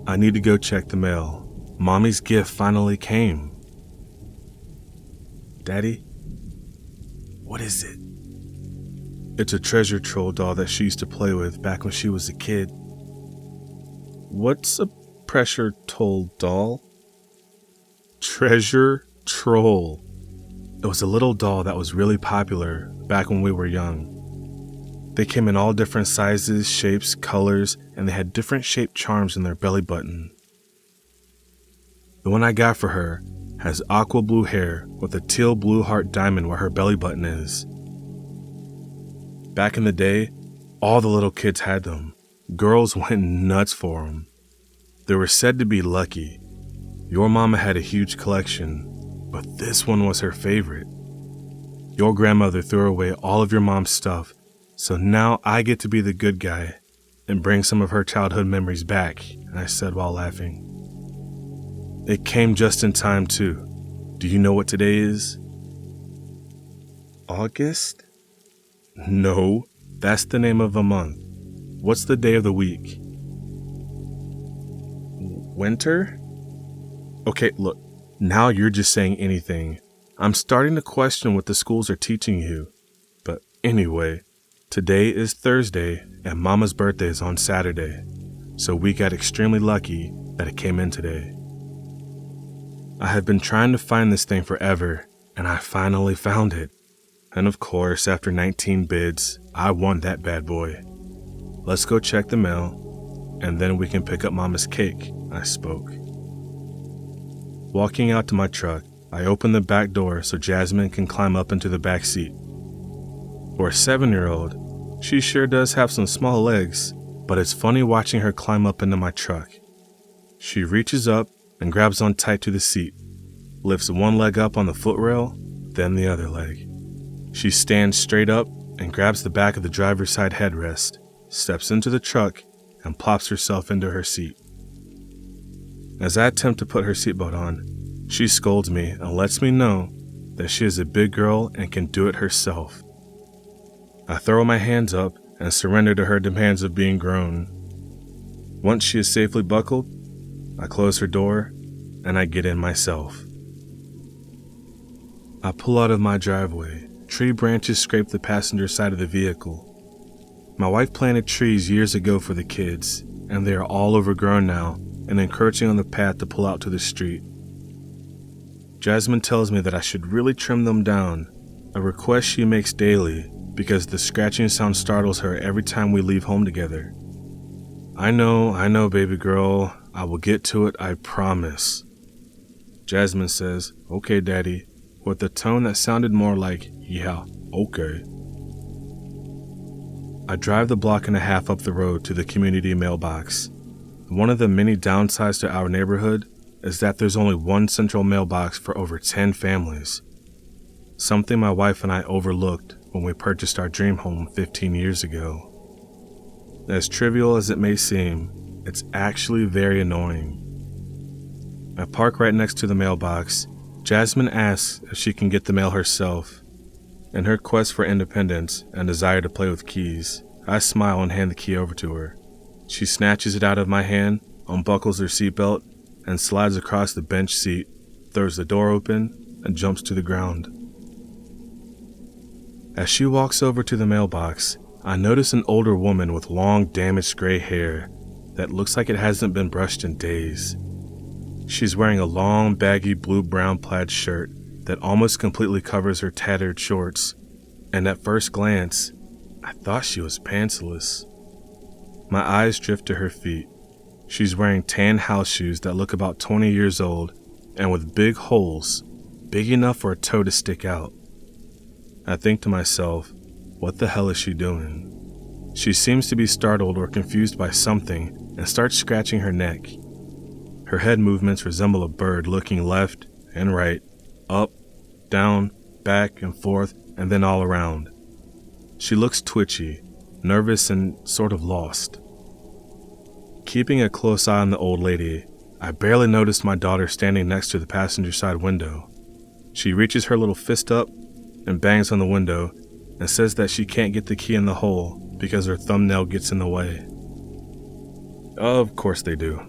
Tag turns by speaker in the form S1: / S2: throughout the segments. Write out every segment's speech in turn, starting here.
S1: I need to go check the mail. Mommy's gift finally came. Daddy? What is it? It's a treasure troll doll that she used to play with back when she was a kid. What's a pressure troll doll? Treasure troll. It was a little doll that was really popular back when we were young. They came in all different sizes, shapes, colors, and they had different shaped charms in their belly button. The one I got for her has aqua blue hair with a teal blue heart diamond where her belly button is. Back in the day, all the little kids had them. Girls went nuts for them. They were said to be lucky. Your mama had a huge collection, but this one was her favorite. Your grandmother threw away all of your mom's stuff, so now I get to be the good guy and bring some of her childhood memories back, I said while laughing. It came just in time too. Do you know what today is? August? No, that's the name of a month. What's the day of the week? Winter? Okay, look, now you're just saying anything. I'm starting to question what the schools are teaching you. But anyway, today is Thursday and Mama's birthday is on Saturday, so we got extremely lucky that it came in today. I have been trying to find this thing forever, and I finally found it. And of course, after 19 bids, I won that bad boy. Let's go check the mail, and then we can pick up Mama's cake, I spoke. Walking out to my truck, I open the back door so Jasmine can climb up into the back seat. For a 7-year-old, she sure does have some small legs, but it's funny watching her climb up into my truck. She reaches up and grabs on tight to the seat, lifts one leg up on the footrail, then the other leg. She stands straight up and grabs the back of the driver's side headrest, steps into the truck, and plops herself into her seat. As I attempt to put her seatbelt on, she scolds me and lets me know that she is a big girl and can do it herself. I throw my hands up and surrender to her demands of being grown. Once she is safely buckled, I close her door and I get in myself. I pull out of my driveway. Tree branches scrape the passenger side of the vehicle. My wife planted trees years ago for the kids, and they are all overgrown now and encroaching on the path to pull out to the street. Jasmine tells me that I should really trim them down, a request she makes daily because the scratching sound startles her every time we leave home together. I know, baby girl. I will get to it, I promise. Jasmine says, okay, Daddy, with a tone that sounded more like, yeah, okay. I drive the block and a half up the road to the community mailbox. One of the many downsides to our neighborhood is that there's only one central mailbox for over 10 families. Something my wife and I overlooked when we purchased our dream home 15 years ago. As trivial as it may seem, it's actually very annoying. I park right next to the mailbox. Jasmine asks if she can get the mail herself. In her quest for independence and desire to play with keys, I smile and hand the key over to her. She snatches it out of my hand, unbuckles her seatbelt, and slides across the bench seat, throws the door open, and jumps to the ground. As she walks over to the mailbox, I notice an older woman with long, damaged gray hair that looks like it hasn't been brushed in days. She's wearing a long, baggy blue-brown plaid shirt that almost completely covers her tattered shorts, and at first glance, I thought she was pantsless. My eyes drift to her feet. She's wearing tan house shoes that look about 20 years old and with big holes, big enough for a toe to stick out. I think to myself, what the hell is she doing? She seems to be startled or confused by something and starts scratching her neck. Her head movements resemble a bird looking left and right, up, down, back and forth, and then all around. She looks twitchy, nervous, and sort of lost. Keeping a close eye on the old lady, I barely noticed my daughter standing next to the passenger side window. She reaches her little fist up and bangs on the window and says that she can't get the key in the hole because her thumbnail gets in the way. Of course they do.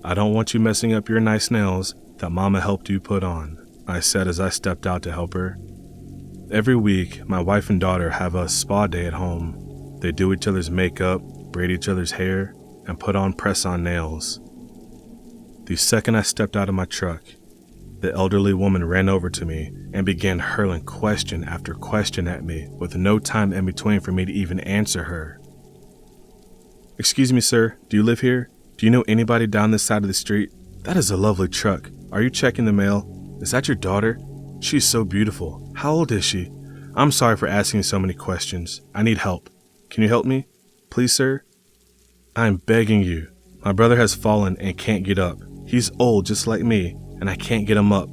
S1: I don't want you messing up your nice nails that Mama helped you put on, I said as I stepped out to help her. Every week, my wife and daughter have a spa day at home. They do each other's makeup, braid each other's hair, and put on press-on nails. The second I stepped out of my truck, the elderly woman ran over to me and began hurling question after question at me with no time in between for me to even answer her. "Excuse me, sir, do you live here? Do you know anybody down this side of the street? That is a lovely truck. Are you checking the mail? Is that your daughter? She's so beautiful. How old is she? I'm sorry for asking so many questions. I need help. Can you help me? Please, sir? I'm begging you. My brother has fallen and can't get up. He's old just like me, and I can't get him up.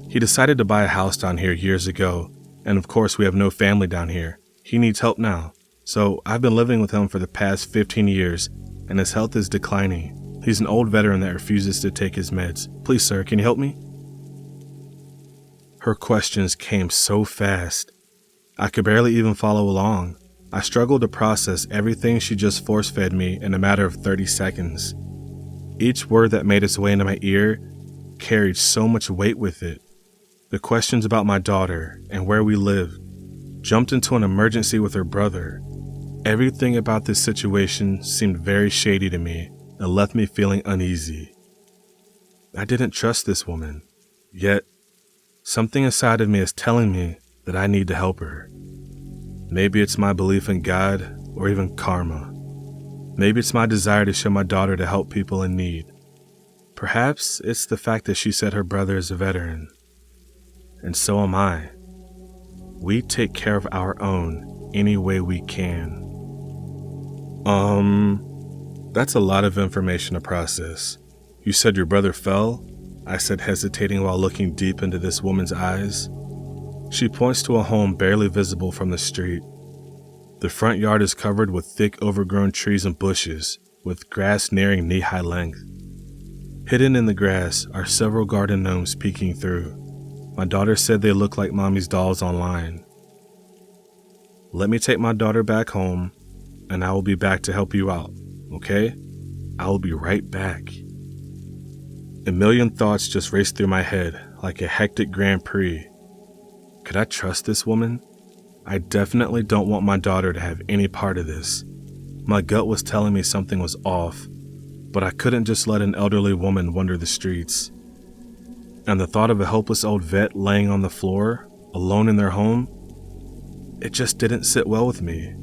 S1: He decided to buy a house down here years ago, and of course we have no family down here. He needs help now. So I've been living with him for the past 15 years, and his health is declining. He's an old veteran that refuses to take his meds. Please, sir, can you help me?" Her questions came so fast, I could barely even follow along. I struggled to process everything she just force-fed me in a matter of 30 seconds. Each word that made its way into my ear carried so much weight with it. The questions about my daughter and where we live, jumped into an emergency with her brother. Everything about this situation seemed very shady to me and left me feeling uneasy. I didn't trust this woman, yet something inside of me is telling me that I need to help her. Maybe it's my belief in God or even karma. Maybe it's my desire to show my daughter to help people in need. Perhaps it's the fact that she said her brother is a veteran. And so am I. We take care of our own any way we can. That's a lot of information to process. You said your brother fell? I said, hesitating while looking deep into this woman's eyes. She points to a home barely visible from the street. The front yard is covered with thick overgrown trees and bushes, with grass nearing knee-high length. Hidden in the grass are several garden gnomes peeking through. My daughter said they look like mommy's dolls online. Let me take my daughter back home, and I will be back to help you out, okay? I will be right back. A million thoughts just raced through my head like a hectic Grand Prix. Could I trust this woman? I definitely don't want my daughter to have any part of this. My gut was telling me something was off, but I couldn't just let an elderly woman wander the streets. And the thought of a helpless old vet laying on the floor, alone in their home, it just didn't sit well with me.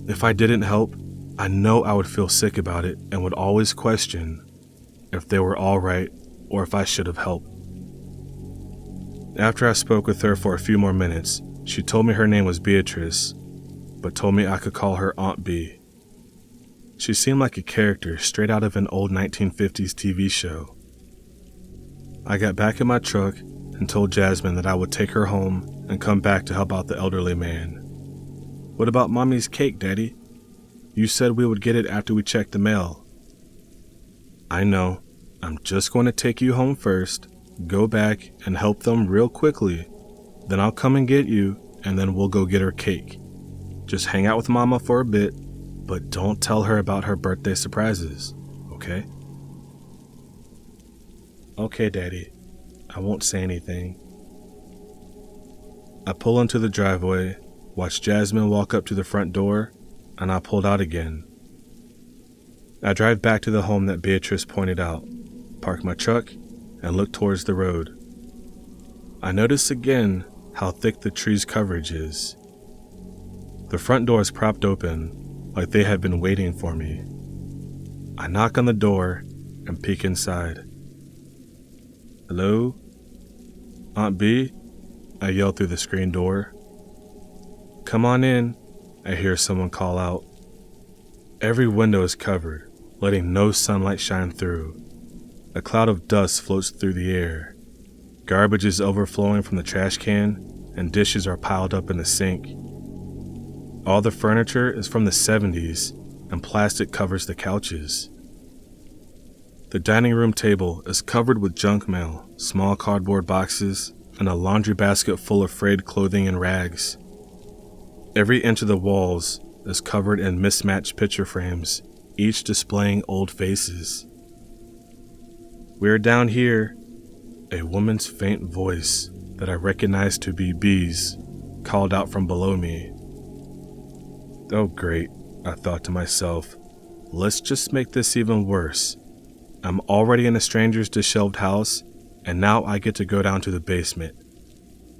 S1: If I didn't help, I know I would feel sick about it and would always question if they were all right or if I should have helped. After I spoke with her for a few more minutes, she told me her name was Beatrice, but told me I could call her Aunt B. She seemed like a character straight out of an old 1950s TV show. I got back in my truck and told Jasmine that I would take her home and come back to help out the elderly man. What about Mommy's cake, Daddy? You said we would get it after we checked the mail. I know. I'm just going to take you home first, go back and help them real quickly. Then I'll come and get you, and then we'll go get her cake. Just hang out with Mama for a bit, but don't tell her about her birthday surprises, okay? Okay, Daddy. I won't say anything. I pull into the driveway, watch Jasmine walk up to the front door, and I pulled out again. I drive back to the home that Beatrice pointed out, park my truck, and look towards the road. I notice again how thick the tree's coverage is. The front door is propped open, like they had been waiting for me. I knock on the door and peek inside. Hello? Aunt B? I yell through the screen door. Come on in, I hear someone call out. Every window is covered, letting no sunlight shine through. A cloud of dust floats through the air. Garbage is overflowing from the trash can, and dishes are piled up in the sink. All the furniture is from the 70s, and plastic covers the couches. The dining room table is covered with junk mail, small cardboard boxes, and a laundry basket full of frayed clothing and rags. Every inch of the walls is covered in mismatched picture frames, each displaying old faces. "We're down here." A woman's faint voice that I recognized to be B's called out from below me. Oh great, I thought to myself. Let's just make this even worse. I'm already in a stranger's disheveled house, and now I get to go down to the basement.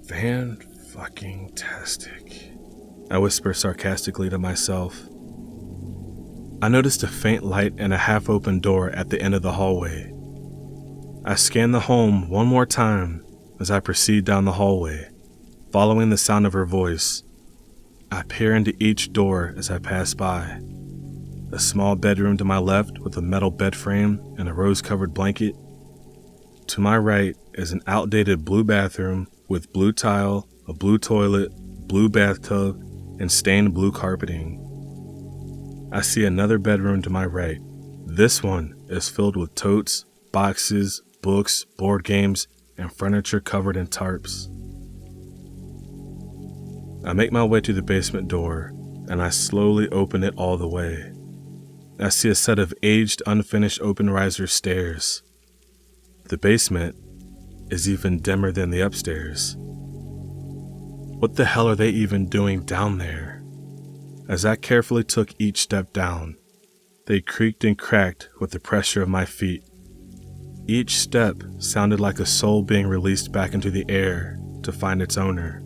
S1: Fan-fucking-tastic, I whisper sarcastically to myself. I noticed a faint light and a half-open door at the end of the hallway. I scan the home one more time as I proceed down the hallway, following the sound of her voice. I peer into each door as I pass by. A small bedroom to my left with a metal bed frame and a rose-covered blanket. To my right is an outdated blue bathroom with blue tile, a blue toilet, blue bathtub, and stained blue carpeting. I see another bedroom to my right. This one is filled with totes, boxes, books, board games, and furniture covered in tarps. I make my way to the basement door, and I slowly open it all the way. I see a set of aged, unfinished open-riser stairs. The basement is even dimmer than the upstairs. What the hell are they even doing down there? As I carefully took each step down, they creaked and cracked with the pressure of my feet. Each step sounded like a soul being released back into the air to find its owner.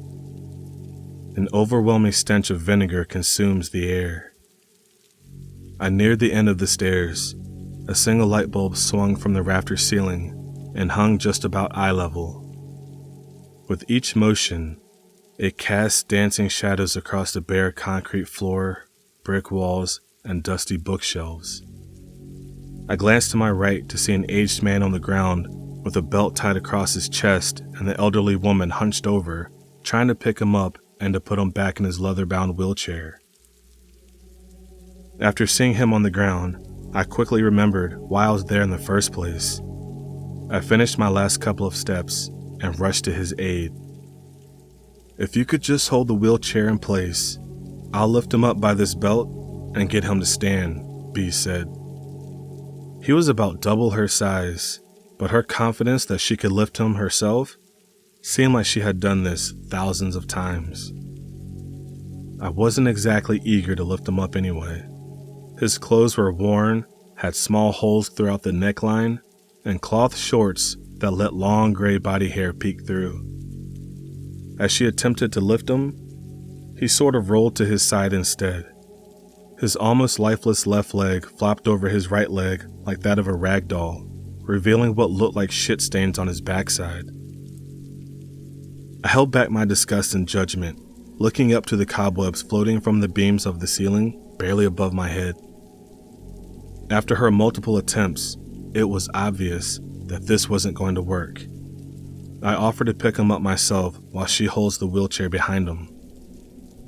S1: An overwhelming stench of vinegar consumes the air. I neared the end of the stairs. A single light bulb swung from the rafter ceiling and hung just about eye level. With each motion, it cast dancing shadows across the bare concrete floor, brick walls, and dusty bookshelves. I glanced to my right to see an aged man on the ground with a belt tied across his chest and the elderly woman hunched over, trying to pick him up and to put him back in his leather-bound wheelchair. After seeing him on the ground, I quickly remembered why I was there in the first place. I finished my last couple of steps and rushed to his aid. "If you could just hold the wheelchair in place, I'll lift him up by this belt and get him to stand," B said. He was about double her size, but her confidence that she could lift him herself seemed like she had done this thousands of times. I wasn't exactly eager to lift him up anyway. His clothes were worn, had small holes throughout the neckline, and cloth shorts that let long gray body hair peek through. As she attempted to lift him, he sort of rolled to his side instead. His almost lifeless left leg flopped over his right leg like that of a rag doll, revealing what looked like shit stains on his backside. I held back my disgust and judgment, looking up to the cobwebs floating from the beams of the ceiling barely above my head. After her multiple attempts, it was obvious that this wasn't going to work. I offer to pick him up myself while she holds the wheelchair behind him.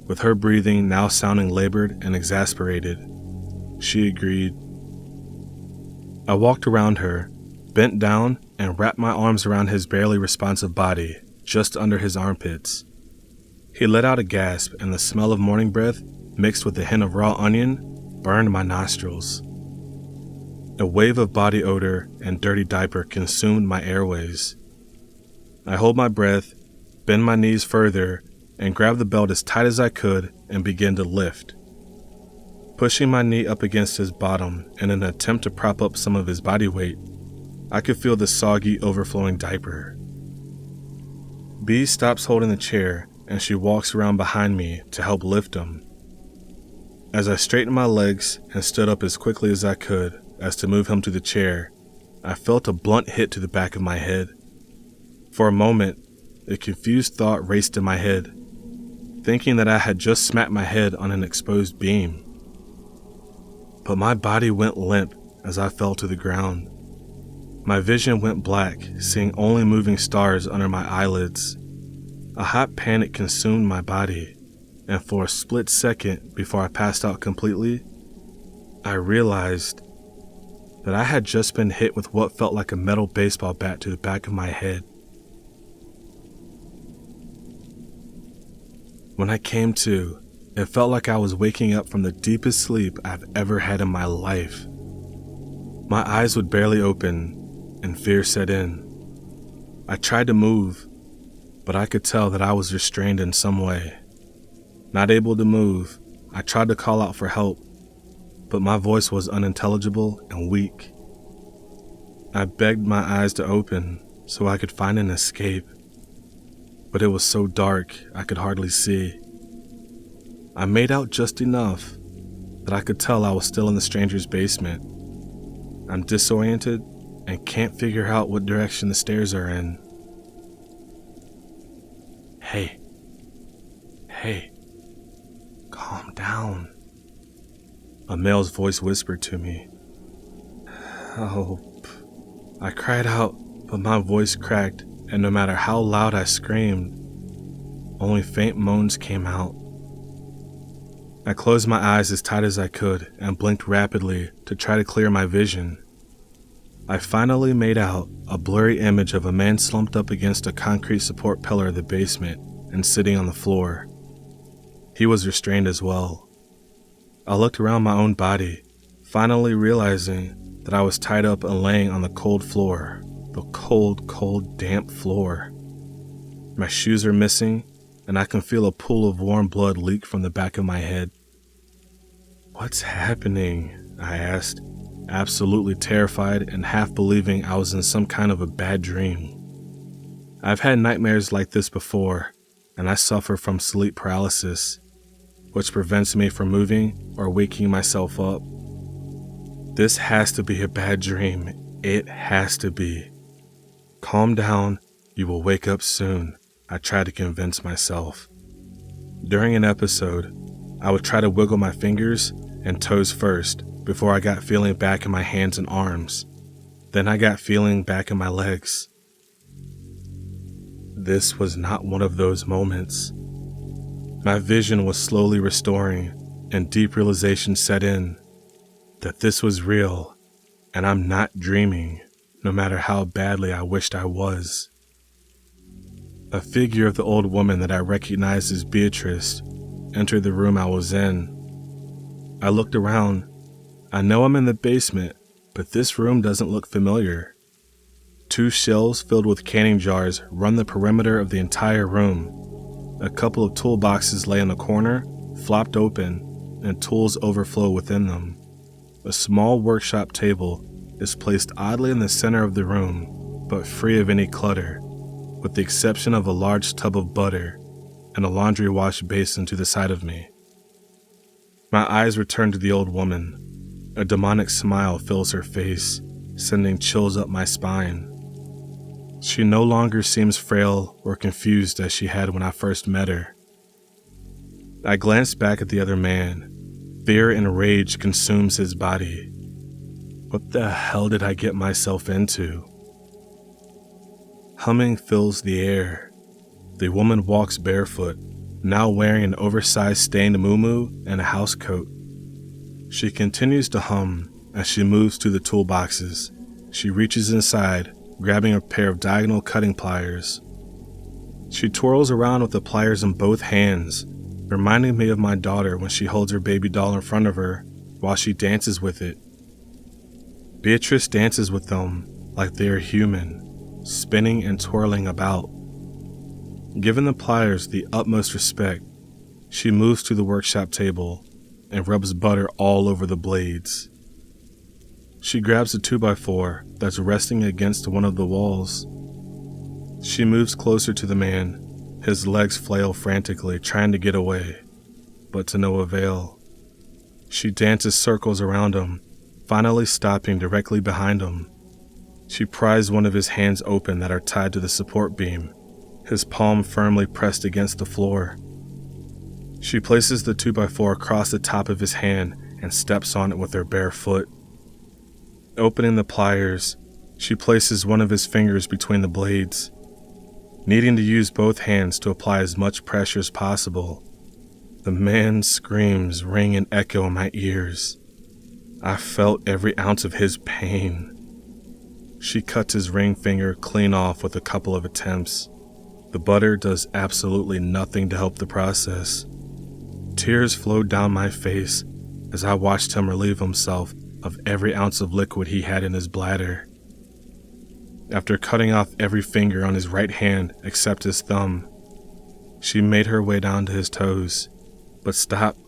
S1: With her breathing now sounding labored and exasperated, she agreed. I walked around her, bent down, and wrapped my arms around his barely responsive body, just under his armpits. He let out a gasp, and the smell of morning breath, mixed with a hint of raw onion, burned my nostrils. A wave of body odor and dirty diaper consumed my airways. I hold my breath, bend my knees further, and grab the belt as tight as I could and begin to lift. Pushing my knee up against his bottom in an attempt to prop up some of his body weight, I could feel the soggy, overflowing diaper. B stops holding the chair and she walks around behind me to help lift him. As I straightened my legs and stood up as quickly as I could as to move him to the chair, I felt a blunt hit to the back of my head. For a moment, a confused thought raced in my head, thinking that I had just smacked my head on an exposed beam. But my body went limp as I fell to the ground. My vision went black, seeing only moving stars under my eyelids. A hot panic consumed my body, and for a split second before I passed out completely, I realized that I had just been hit with what felt like a metal baseball bat to the back of my head. When I came to, it felt like I was waking up from the deepest sleep I've ever had in my life. My eyes would barely open, and fear set in. I tried to move, but I could tell that I was restrained in some way. Not able to move, I tried to call out for help, but my voice was unintelligible and weak. I begged my eyes to open so I could find an escape, but it was so dark I could hardly see. I made out just enough that I could tell I was still in the stranger's basement. I'm disoriented and can't figure out what direction the stairs are in. Hey, calm down, a male's voice whispered to me. Help. I cried out, but my voice cracked, and no matter how loud I screamed, only faint moans came out. I closed my eyes as tight as I could and blinked rapidly to try to clear my vision. I finally made out a blurry image of a man slumped up against a concrete support pillar of the basement and sitting on the floor. He was restrained as well. I looked around my own body, finally realizing that I was tied up and laying on the cold floor, the cold, damp floor. My shoes are missing, and I can feel a pool of warm blood leak from the back of my head. What's happening? I asked, absolutely terrified and half believing I was in some kind of a bad dream. I've had nightmares like this before, and I suffer from sleep paralysis, which prevents me from moving or waking myself up. This has to be a bad dream. It has to be. Calm down, you will wake up soon, I tried to convince myself. During an episode, I would try to wiggle my fingers and toes first before I got feeling back in my hands and arms. Then I got feeling back in my legs. This was not one of those moments. My vision was slowly restoring, and deep realization set in that this was real, and I'm not dreaming, no matter how badly I wished I was. A figure of the old woman that I recognized as Beatrice entered the room I was in. I looked around. I know I'm in the basement, but this room doesn't look familiar. 2 shelves filled with canning jars run the perimeter of the entire room. A couple of toolboxes lay in the corner, flopped open, and tools overflow within them. A small workshop table is placed oddly in the center of the room, but free of any clutter, with the exception of a large tub of butter and a laundry wash basin to the side of me. My eyes return to the old woman. A demonic smile fills her face, sending chills up my spine. She no longer seems frail or confused as she had when I first met her. I glanced back at the other man. Fear and rage consumes his body. What the hell did I get myself into? Humming fills the air. The woman walks barefoot, now wearing an oversized stained muumuu and a house coat. She continues to hum as she moves to the toolboxes. She reaches inside, grabbing a pair of diagonal cutting pliers. She twirls around with the pliers in both hands, reminding me of my daughter when she holds her baby doll in front of her while she dances with it. Beatrice dances with them like they are human, spinning and twirling about. Given the pliers the utmost respect, she moves to the workshop table and rubs butter all over the blades. She grabs a 2x4 that's resting against one of the walls. She moves closer to the man. His legs flail frantically, trying to get away, but to no avail. She dances circles around him, finally stopping directly behind him. She pries one of his hands open that are tied to the support beam, his palm firmly pressed against the floor. She places the 2x4 across the top of his hand and steps on it with her bare foot. Opening the pliers, she places one of his fingers between the blades. Needing to use both hands to apply as much pressure as possible, the man's screams ring and echo in my ears. I felt every ounce of his pain. She cuts his ring finger clean off with a couple of attempts. The butter does absolutely nothing to help the process. Tears flowed down my face as I watched him relieve himself of every ounce of liquid he had in his bladder. After cutting off every finger on his right hand except his thumb, she made her way down to his toes, but stopped.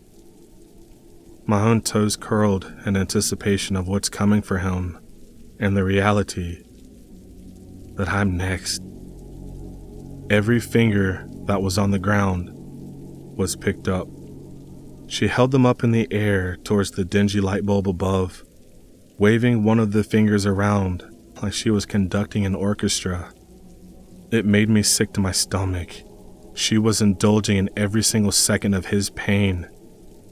S1: My own toes curled in anticipation of what's coming for him, and the reality that I'm next. Every finger that was on the ground was picked up. She held them up in the air towards the dingy light bulb above, waving one of the fingers around like she was conducting an orchestra. It made me sick to my stomach. She was indulging in every single second of his pain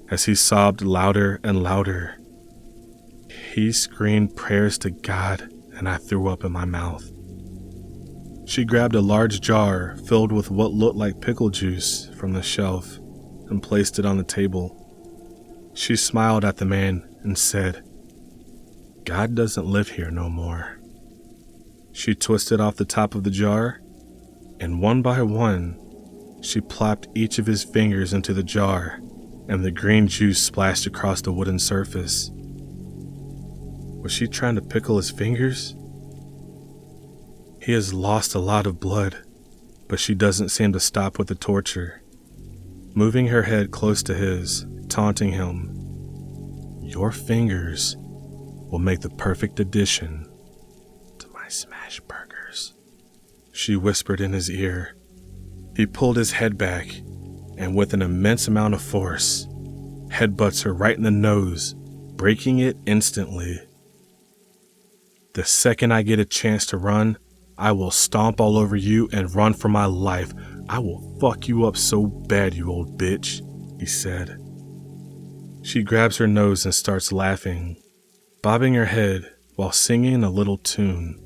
S1: as he sobbed louder and louder. He screamed prayers to God, and I threw up in my mouth. She grabbed a large jar filled with what looked like pickle juice from the shelf and placed it on the table. She smiled at the man and said, "God doesn't live here no more." She twisted off the top of the jar, and one by one, she plopped each of his fingers into the jar, and the green juice splashed across the wooden surface. Was she trying to pickle his fingers? He has lost a lot of blood, but she doesn't seem to stop with the torture, moving her head close to his, taunting him. "Your fingers will make the perfect addition to my smash burgers," she whispered in his ear. He pulled his head back, and with an immense amount of force, headbutts her right in the nose, breaking it instantly. "The second I get a chance to run, I will stomp all over you and run for my life. I will fuck you up so bad, you old bitch," he said. She grabs her nose and starts laughing, bobbing her head while singing a little tune.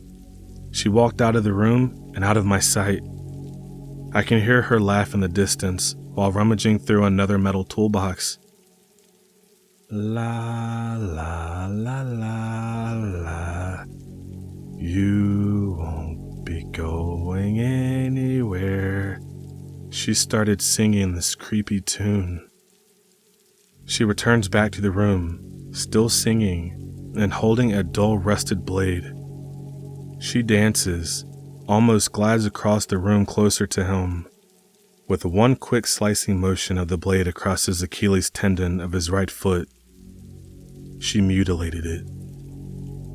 S1: She walked out of the room and out of my sight. I can hear her laugh in the distance while rummaging through another metal toolbox. La la la la la, you won't be going anywhere. She started singing this creepy tune. She returns back to the room, still singing and holding a dull rusted blade. She dances, almost glides across the room closer to him. With one quick slicing motion of the blade across his Achilles tendon of his right foot, she mutilated it.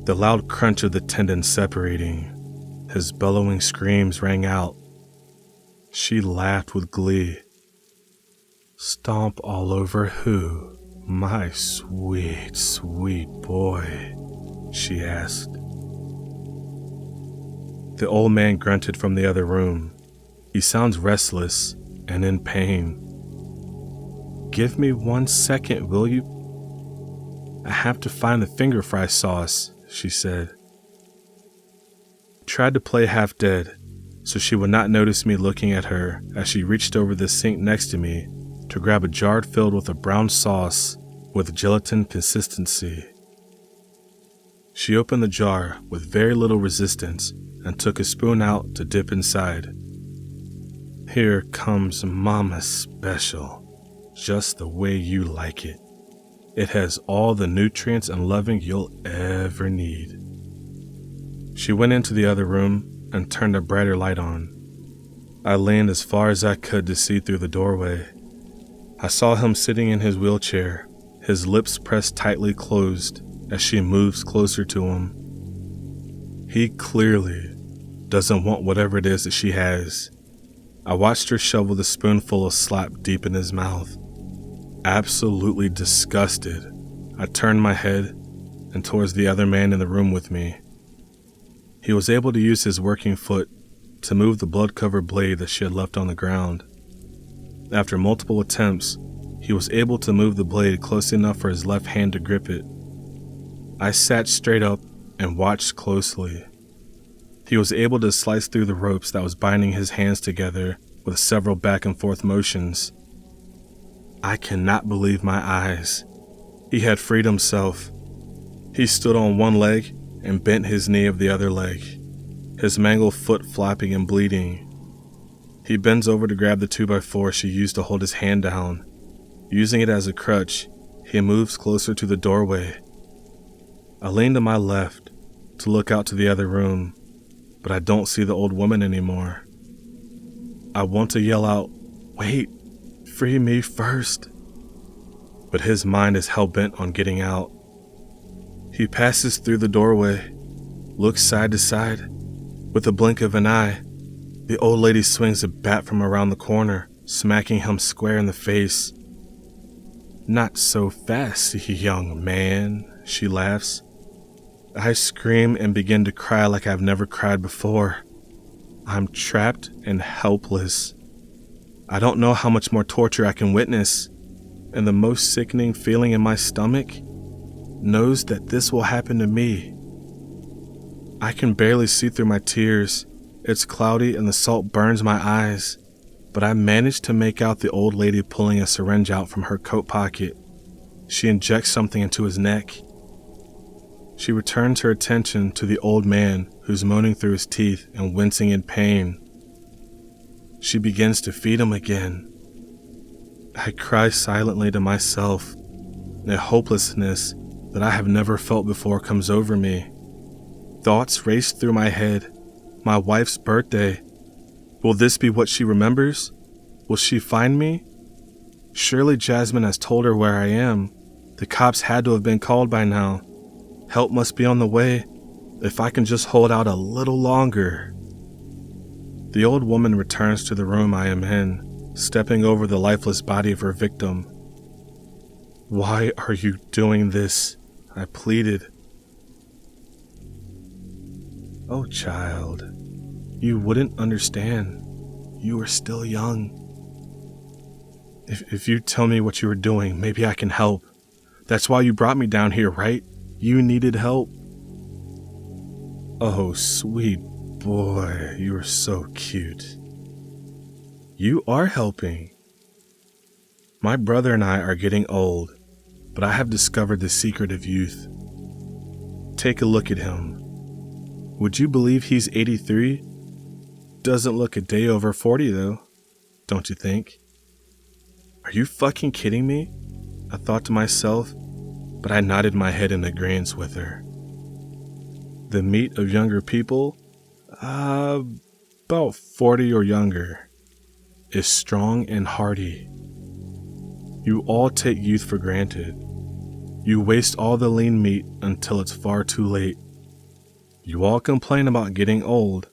S1: The loud crunch of the tendon separating, his bellowing screams rang out. She laughed with glee. "Stomp all over who, my sweet, sweet boy?" she asked. The old man grunted from the other room. He sounds restless and in pain. "Give me 1 second, will you? I have to find the finger fry sauce," she said. I tried to play half dead so she would not notice me looking at her as she reached over the sink next to me to grab a jar filled with a brown sauce with gelatin consistency. She opened the jar with very little resistance and took a spoon out to dip inside. "Here comes Mama's special, just the way you like it. It has all the nutrients and loving you'll ever need." She went into the other room and turned a brighter light on. I leaned as far as I could to see through the doorway. I saw him sitting in his wheelchair, his lips pressed tightly closed as she moves closer to him. He clearly doesn't want whatever it is that she has. I watched her shovel the spoonful of slop deep in his mouth. Absolutely disgusted, I turned my head and towards the other man in the room with me. He was able to use his working foot to move the blood-covered blade that she had left on the ground. After multiple attempts, he was able to move the blade close enough for his left hand to grip it. I sat straight up and watched closely. He was able to slice through the ropes that was binding his hands together with several back and forth motions. I cannot believe my eyes. He had freed himself. He stood on one leg and bent his knee of the other leg, his mangled foot flopping and bleeding. He bends over to grab the 2x4 she used to hold his hand down. Using it as a crutch, he moves closer to the doorway. I leaned to my left to look out to the other room, but I don't see the old woman anymore. I want to yell out, "Wait, free me first." But his mind is hell-bent on getting out. He passes through the doorway, looks side to side. With a blink of an eye, the old lady swings a bat from around the corner, smacking him square in the face. "Not so fast, young man," she laughs. I scream and begin to cry like I've never cried before. I'm trapped and helpless. I don't know how much more torture I can witness, and the most sickening feeling in my stomach knows that this will happen to me. I can barely see through my tears. It's cloudy and the salt burns my eyes, but I manage to make out the old lady pulling a syringe out from her coat pocket. She injects something into his neck. She returns her attention to the old man who's moaning through his teeth and wincing in pain. She begins to feed him again. I cry silently to myself. A hopelessness that I have never felt before comes over me. Thoughts race through my head. My wife's birthday. Will this be what she remembers? Will she find me? Surely Jasmine has told her where I am. The cops had to have been called by now. Help must be on the way. If I can just hold out a little longer. The old woman returns to the room I am in, stepping over the lifeless body of her victim. "Why are you doing this?" I pleaded. "Oh, child, you wouldn't understand. You are still young. If you tell me what you were doing, maybe I can help. That's why you brought me down here, right? You needed help." "Oh, sweet boy, you are so cute. You are helping. My brother and I are getting old, but I have discovered the secret of youth. Take a look at him. Would you believe he's 83? Doesn't look a day over 40 though, don't you think? Are you fucking kidding me?" I thought to myself, but I nodded my head in agreement with her. The meat of younger people, about 40 or younger, is strong and hearty. You all take youth for granted. You waste all the lean meat until it's far too late. You all complain about getting old,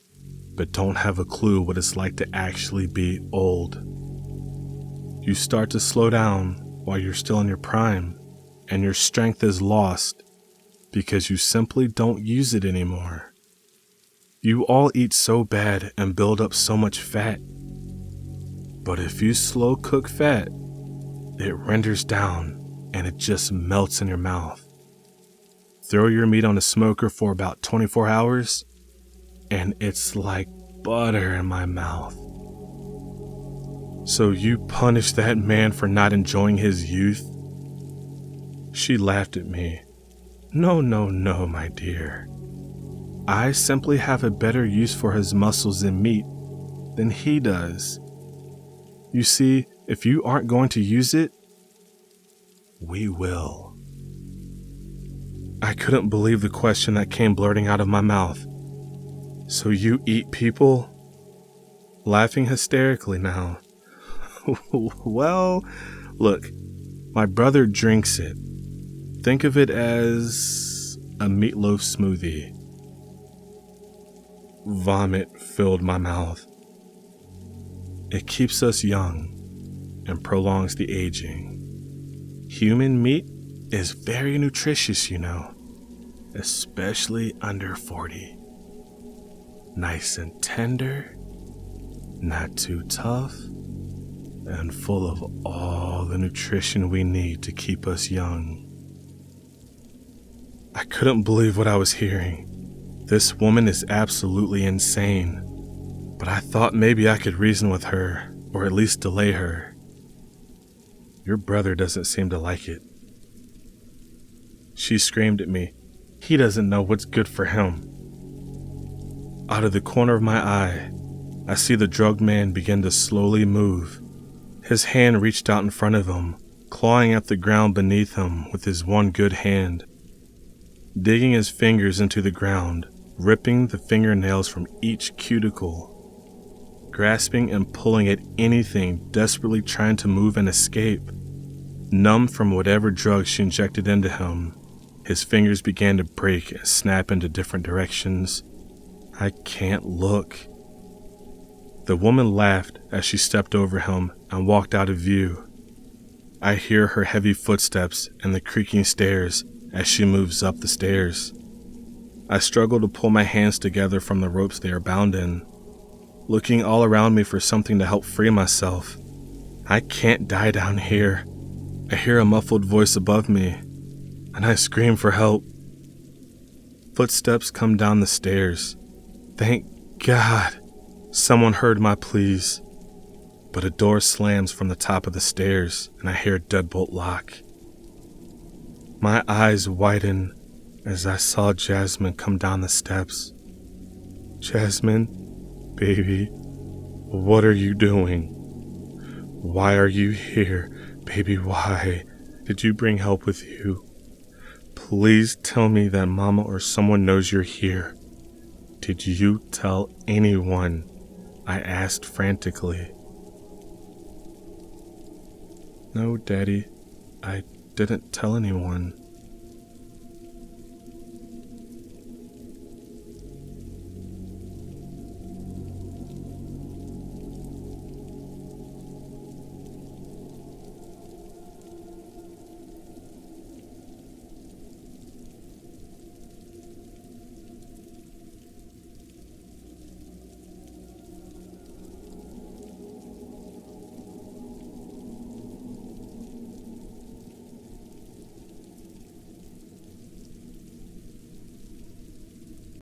S1: but don't have a clue what it's like to actually be old. You start to slow down while you're still in your prime, and your strength is lost because you simply don't use it anymore. You all eat so bad and build up so much fat. But if you slow cook fat, it renders down and it just melts in your mouth. Throw your meat on a smoker for about 24 hours, and it's like butter in my mouth. So you punish that man for not enjoying his youth?" She laughed at me. No, my dear. I simply have a better use for his muscles and meat than he does. You see, if you aren't going to use it, we will." I couldn't believe the question that came blurting out of my mouth. "So you eat people?" Laughing hysterically now. "Well, look, my brother drinks it. Think of it as a meatloaf smoothie." Vomit filled my mouth. It keeps us young and prolongs the aging. Human meat is very nutritious, you know, especially under 40. Nice and tender, not too tough, and full of all the nutrition we need to keep us young. I couldn't believe what I was hearing. This woman is absolutely insane, but I thought maybe I could reason with her, or at least delay her. "Your brother doesn't seem to like it." She screamed at me. "He doesn't know what's good for him." Out of the corner of my eye, I see the drugged man begin to slowly move. His hand reached out in front of him, clawing at the ground beneath him with his one good hand. Digging his fingers into the ground, ripping the fingernails from each cuticle, grasping and pulling at anything, desperately trying to move and escape. Numb from whatever drug she injected into him, his fingers began to break and snap into different directions. I can't look. The woman laughed as she stepped over him and walked out of view. I hear her heavy footsteps and the creaking stairs as she moves up the stairs. I struggle to pull my hands together from the ropes they are bound in, looking all around me for something to help free myself. I can't die down here. I hear a muffled voice above me, and I scream for help. Footsteps come down the stairs. Thank God someone heard my pleas. But a door slams from the top of the stairs, and I hear a deadbolt lock. My eyes widen as I saw Jasmine come down the steps. Jasmine, baby, what are you doing? Why are you here? Baby, why? Did you bring help with you? Please tell me that Mama or someone knows you're here. Did you tell anyone? I asked frantically. No, Daddy, I didn't tell anyone.